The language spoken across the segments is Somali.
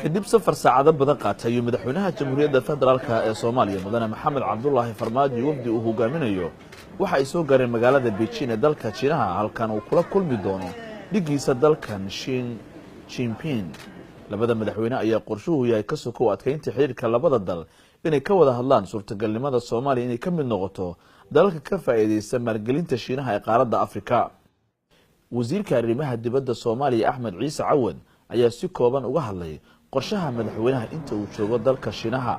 kadib safar saacado badan qaatay ayuu madaxweynaha jamhuuriyadda federaalka ee Soomaaliya mudane Maxamed Cabdullaahi Farmaajo wafdi uu hogaaminayo waxa ay soo gaareen magaalada Beijing ee dalka Shiinaha halkan uu kula kulmi doono dhigiisa dalkan Xi Jinping. labada madaxweyne ayaa qorshuhu yahay ka soo kow adkeynta xiriirka labada dal inay ka wada hadlaan suurtagalnimada Soomaaliya inay ka mid noqoto dalka ka faa'iideysta maalgelinta Shiinaha ee qaaradda Afrika. wasiirka arrimaha dibadda Soomaaliya Axmed Ciise Cawad ayaa si kooban uga hadlay qorshaha madaxweynaha inta uu joogo dalka Shiinaha.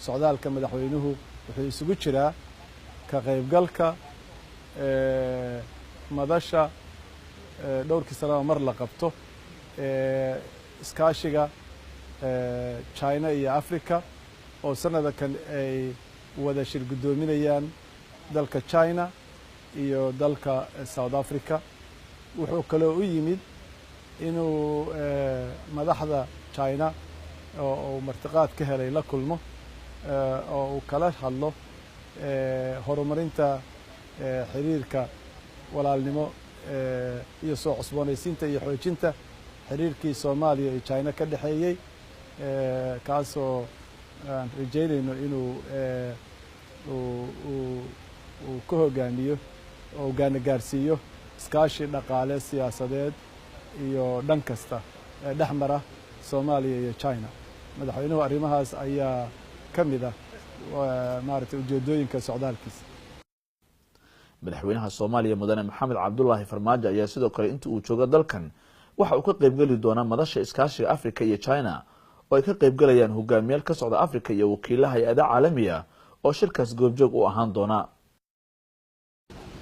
socdaalka madaxweynuhu wuxuu isugu jiraa ka qaybgalka madasha dhowrkii sano mar la qabto iskaashiga China iyo Africa oo sanada kan ay wada shir gudoominayaan dalka China iyo dalka South Africa. wuxuu kale u yimid inuu madaxda China oo martiqaad ka helay la kulmo oo uu kala hadlo horumarinta xiriirka walaalnimo iyo soo cusboonaysiinta iyo xoojinta xiriirkii Soomaaliya iyo China ka dhaxeeyay kaasoo aan rajaynayno inuu uu ka hogaamiyo oo gaarsiiyo iskaashi dhaqaale siyaasadeed iyo dhan kasta dhexmara Soomaaliya iyo China. madaxweynuhu arrimahaas ayaa ka mid ah maaragtay ujeedooyinka socdaalkiisa. madaxweynaha Soomaaliya mudane Maxamed Cabdullaahi Farmaajo ayaa sidoo kale inta uu joogo dalkan waxa uu ka qaybgali doonaa madasha iskaashiga Afrika iyo China oo ay ka qaybgalayaan hogaamiyaal ka socda Afrika iyo wakiilaha hay'adaha caalamiga oo shirkaas goobjoog u ahaan doona.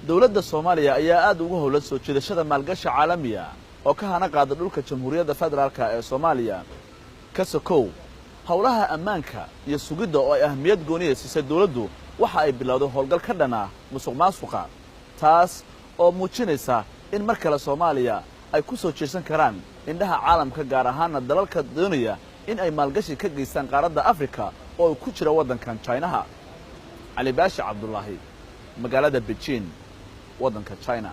dowladda Soomaaliya ayaa aad ugu howlan soo jeedashada maalgashi caalamiga oo ka hana qaada dhulka jamhuuriyadda federaalka ee Soomaaliya. ka sokow howlaha ammaanka iyo sugidda oo ay ahmiyad gooniye siisay dowladdu waxa ay bilowday howlgal ka dhana musuqmaasuqa taas oo muujinaysa in mar kale Soomaaliya ay ku soo jeesan karaan indhaha caalamka gaar ahaan dalalka doonaya in ay maalgashi ka geystaan qaaradda Afrika oo ku jira wadankan China. Ali Baashi Cabdullaahi magaalada Beijing wadanka China.